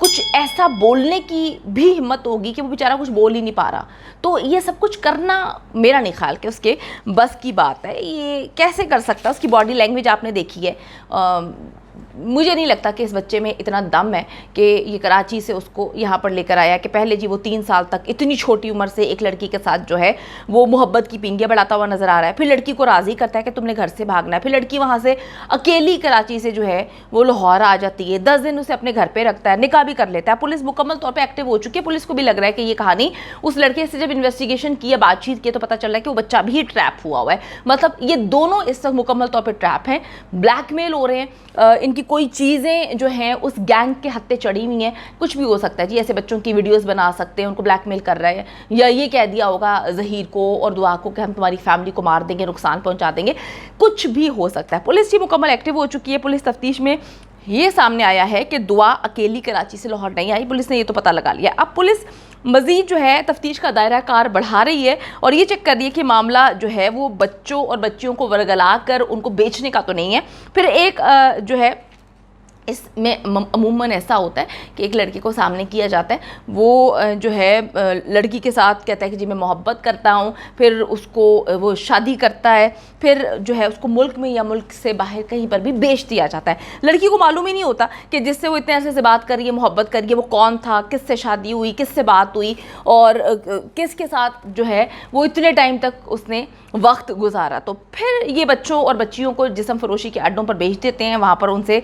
کچھ ایسا بولنے کی بھی ہمت ہوگی کہ وہ بیچارہ کچھ بول ہی نہیں پا رہا. تو یہ سب کچھ کرنا میرا نہیں خیال کہ اس کے بس کی بات ہے. یہ کیسے کر سکتا؟ اس کی باڈی لینگویج آپ نے دیکھی ہے. مجھے نہیں لگتا کہ اس بچے میں اتنا دم ہے کہ یہ کراچی سے اس کو یہاں پر لے کر آیا کہ پہلے جی وہ 3 سال تک اتنی چھوٹی عمر سے ایک لڑکی کے ساتھ جو ہے وہ محبت کی پینگیاں بڑھاتا ہوا نظر آ رہا ہے. پھر لڑکی کو راضی کرتا ہے کہ تم نے گھر سے بھاگنا ہے. پھر لڑکی وہاں سے اکیلی کراچی سے جو ہے وہ لاہور آ جاتی ہے. 10 دن اسے اپنے گھر پہ رکھتا ہے, نکاح بھی کر لیتا ہے. پولیس مکمل طور پہ ایکٹیو ہو چکی ہے. پولیس کو بھی لگ رہا ہے کہ یہ کہانی اس لڑکے سے جب انویسٹیگیشن کی, بات چیت کی, تو پتہ چل رہا ہے کہ وہ بچہ بھی ٹریپ ہوا ہے. مطلب یہ دونوں اس وقت مکمل طور پہ ٹریپ ہیں, بلیک میل ہو رہے ہیں. ان کی کوئی چیزیں جو ہیں اس گینگ کے ہتھے چڑھی ہوئی ہیں. کچھ بھی ہو سکتا ہے جی, ایسے بچوں کی ویڈیوز بنا سکتے ہیں, ان کو بلیک میل کر رہے ہیں, یا یہ کہہ دیا ہوگا ظہیر کو اور دعا کو کہ ہم تمہاری فیملی کو مار دیں گے, نقصان پہنچا دیں گے. کچھ بھی ہو سکتا ہے. پولیس جی مکمل ایکٹیو ہو چکی ہے. پولیس تفتیش میں یہ سامنے آیا ہے کہ دعا اکیلی کراچی سے لاہور نہیں آئی. پولیس نے یہ تو پتہ لگا لیا. اب پولیس مزید جو ہے تفتیش کا دائرہ کار بڑھا رہی ہے اور یہ چیک کر رہی ہے کہ معاملہ جو ہے وہ بچوں اور بچیوں کو ورگلا کر ان کو بیچنے کا تو نہیں ہے. پھر ایک جو ہے اس میں عموماً ایسا ہوتا ہے کہ ایک لڑکی کو سامنے کیا جاتا ہے, وہ جو ہے لڑکی کے ساتھ کہتا ہے کہ جی میں محبت کرتا ہوں, پھر اس کو وہ شادی کرتا ہے, پھر جو ہے اس کو ملک میں یا ملک سے باہر کہیں پر بھی بیچ دیا جاتا ہے. لڑکی کو معلوم ہی نہیں ہوتا کہ جس سے وہ اتنے عرصے سے بات کر رہی ہے, محبت کر رہی ہے, وہ کون تھا, کس سے شادی ہوئی, کس سے بات ہوئی, اور کس کے ساتھ جو ہے وہ اتنے ٹائم تک اس نے وقت گزارا. تو پھر یہ بچوں اور بچیوں کو جسم فروشی کے اڈوں پر بیچ دیتے ہیں, وہاں پر ان سے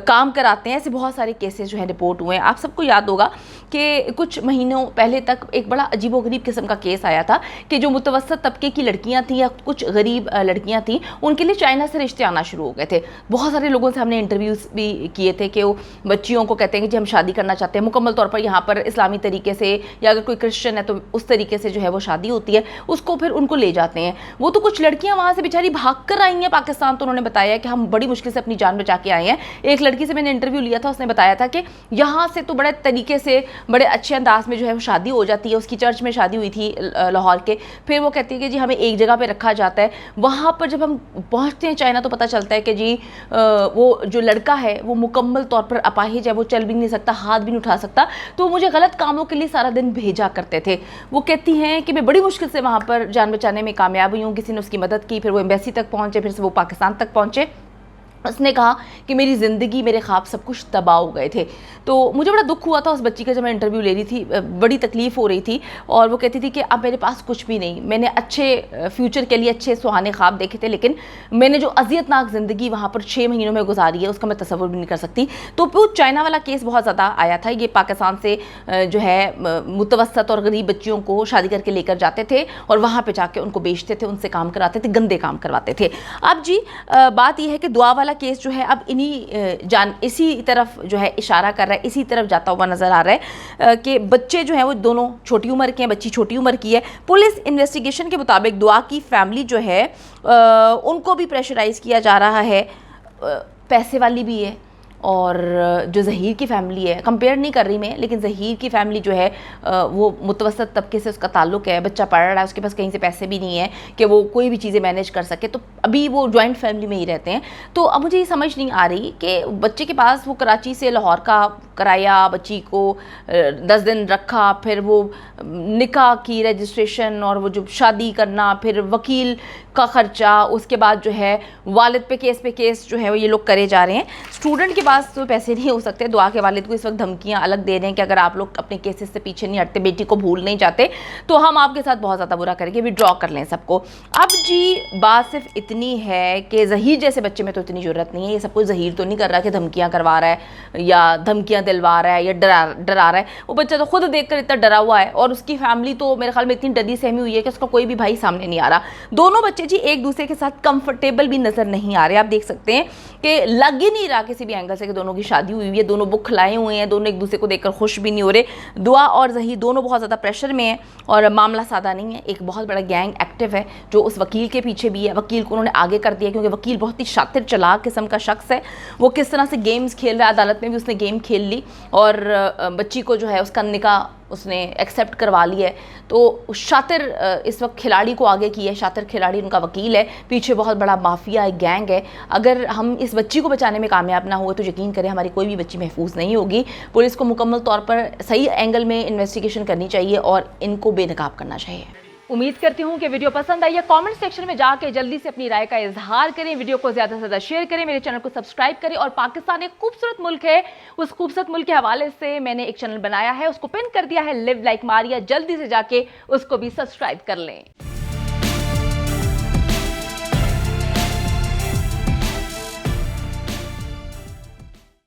کام کراتے ہیں. ایسے بہت سارے کیسز جو ہیں رپورٹ ہوئے ہیں. آپ سب کو یاد ہوگا کہ کچھ مہینوں پہلے تک ایک بڑا عجیب و غریب قسم کا کیس آیا تھا کہ جو متوسط طبقے کی لڑکیاں تھیں یا کچھ غریب لڑکیاں تھیں, ان کے لیے چائنا سے رشتے آنا شروع ہو گئے تھے. بہت سارے لوگوں سے ہم نے انٹرویوز بھی کیے تھے کہ وہ بچیوں کو کہتے ہیں کہ جی ہم شادی کرنا چاہتے ہیں, مکمل طور پر یہاں پر اسلامی طریقے سے, یا اگر کوئی کرسچن ہے تو اس طریقے سے جو ہے وہ شادی ہوتی ہے, اس کو پھر ان کو لے جاتے ہیں. وہ تو کچھ لڑکیاں وہاں سے بیچاری بھاگ کر آئی ہیں پاکستان, تو انہوں نے بتایا کہ ہم بڑی مشکل سے اپنی جان بچا کے آئے ہیں. ایک لڑکی سے میں نے انٹرویو لیا تھا, اس نے بتایا تھا کہ یہاں سے تو بڑے طریقے سے بڑے اچھے انداز میں جو ہے وہ شادی ہو جاتی ہے. اس کی چرچ میں شادی ہوئی تھی لاہور کے. پھر وہ کہتی ہے کہ جی ہمیں ایک جگہ پہ رکھا جاتا ہے. وہاں پر جب ہم پہنچتے ہیں چائنا تو پتہ چلتا ہے کہ جی وہ جو لڑکا ہے وہ مکمل طور پر اپاہج ہے, وہ چل بھی نہیں سکتا, ہاتھ بھی نہیں اٹھا سکتا. تو وہ مجھے غلط کاموں کے لیے سارا دن بھیجا کرتے تھے. وہ کہتی ہیں کہ میں بڑی مشکل سے وہاں پر جان بچانے میں کامیاب ہوئی ہوں, کسی نے اس کی مدد کی, پھر وہ ایمبیسی تک پہنچے, پھر سے وہ پاکستان تک پہنچے. اس نے کہا کہ میری زندگی, میرے خواب سب کچھ تباہ ہو گئے تھے. تو مجھے بڑا دکھ ہوا تھا اس بچی کا جب میں انٹرویو لے رہی تھی, بڑی تکلیف ہو رہی تھی, اور وہ کہتی تھی کہ اب میرے پاس کچھ بھی نہیں, میں نے اچھے فیوچر کے لیے اچھے سہانے خواب دیکھے تھے, لیکن میں نے جو اذیت ناک زندگی وہاں پر 6 مہینوں میں گزاری ہے اس کا میں تصور بھی نہیں کر سکتی. تو وہ چائنا والا کیس بہت زیادہ آیا تھا. یہ پاکستان سے جو ہے متوسط اور غریب بچیوں کو شادی کر کے لے کر جاتے تھے اور وہاں پہ جا کے ان کو بیچتے تھے, ان سے کام کراتے تھے, گندے کام کرواتے تھے. اب جی بات یہ ہے کہ دعا والا کیس جو ہے اب اسی طرف جو ہے اشارہ کر رہا ہے, اسی طرف جاتا ہوا نظر آ رہا ہے کہ بچے جو ہیں وہ دونوں چھوٹی عمر کے ہیں, بچی چھوٹی عمر کی ہے. پولیس انویسٹیگیشن کے مطابق دعا کی فیملی جو ہے ان کو بھی پریشرائز کیا جا رہا ہے, پیسے والی بھی ہے, اور جو ظہیر کی فیملی ہے, کمپیئر نہیں کر رہی میں, لیکن ظہیر کی فیملی جو ہے وہ متوسط طبقے سے اس کا تعلق ہے, بچہ پڑھ رہا ہے, اس کے پاس کہیں سے پیسے بھی نہیں ہیں کہ وہ کوئی بھی چیزیں مینیج کر سکے, تو ابھی وہ جوائنٹ فیملی میں ہی رہتے ہیں. تو اب مجھے یہ سمجھ نہیں آ رہی کہ بچے کے پاس وہ کراچی سے لاہور کا کرایا, بچی کو 10 دن رکھا, پھر وہ نکاح کی رجسٹریشن اور وہ جو شادی کرنا, پھر وکیل کا خرچہ, اس کے بعد جو ہے والد پہ کیس جو ہے وہ یہ لوگ کرے جا رہے ہیں. اسٹوڈنٹ کے پاس تو پیسے نہیں ہو سکتے. دعا کے والد کو اس وقت دھمکیاں الگ دے رہے ہیں کہ اگر آپ لوگ اپنے کیسز سے پیچھے نہیں ہٹتے, بیٹی کو بھول نہیں جاتے, تو ہم آپ کے ساتھ بہت زیادہ برا کریں گے, وڈرا کر لیں سب کو. اب جی بات صرف اتنی ہے کہ ظہیر جیسے بچے میں تو اتنی ضرورت نہیں ہے. یہ سب کچھ ظہیر تو نہیں کر رہا کہ دھمکیاں کروا رہا ہے یا دھمکیاں دلوا رہا ہے یا ڈرا رہا ہے. وہ بچہ تو خود دیکھ کر اتنا ڈرا ہوا ہے, اور اس کی فیملی تو میرے خیال میں اتنی ڈری سہمی ہوئی ہے کہ اس کا کوئی بھی بھائی سامنے نہیں آ رہا. دونوں بچے جی ایک دوسرے کے ساتھ کمفرٹیبل بھی نظر نہیں آ رہے. آپ دیکھ سکتے ہیں کہ لگ ہی نہیں رہا کسی بھی اینگل سے کہ دونوں کی شادی ہوئی ہے, دونوں بک کھلائے ہوئے ہیں, دونوں ایک دوسرے کو دیکھ کر خوش بھی نہیں ہو رہے. دعا اور ظہیر دونوں بہت زیادہ پریشر میں ہیں, اور معاملہ سادہ نہیں ہے. ایک بہت بڑا گینگ ایکٹیو ہے جو اس وکیل کے پیچھے بھی ہے. وکیل کو انہوں نے آگے کر دیا کیونکہ وکیل بہت ہی شاطر چلاک قسم کا شخص ہے. وہ کس طرح سے گیمز کھیل رہا ہے, عدالت میں بھی اس نے گیم کھیل لی, اور بچی کو جو ہے اس کا نکاح اس نے ایکسیپٹ کروا لی ہے. تو شاطر اس وقت کھلاڑی کو آگے کی ہے, شاطر کھلاڑی ان کا وکیل ہے, پیچھے بہت بڑا مافیا ایک گینگ ہے. اگر ہم اس بچی کو بچانے میں کامیاب نہ ہوئے تو یقین کریں ہماری کوئی بھی بچی محفوظ نہیں ہوگی. پولیس کو مکمل طور پر صحیح اینگل میں انویسٹیگیشن کرنی چاہیے اور ان کو بے نقاب کرنا چاہیے. امید کرتی ہوں کہ ویڈیو پسند آئی ہے. کامنٹ سیکشن میں جا کے جلدی سے اپنی رائے کا اظہار کریں, ویڈیو کو زیادہ سے زیادہ شیئر کریں, میرے چینل کو سبسکرائب کریں. اور پاکستان ایک خوبصورت ملک ہے, اس خوبصورت ملک کے حوالے سے میں نے ایک چینل بنایا ہے, اس کو پن کر دیا ہے لیو لائک ماریا, جلدی سے جا کے اس کو بھی سبسکرائب کر لیں.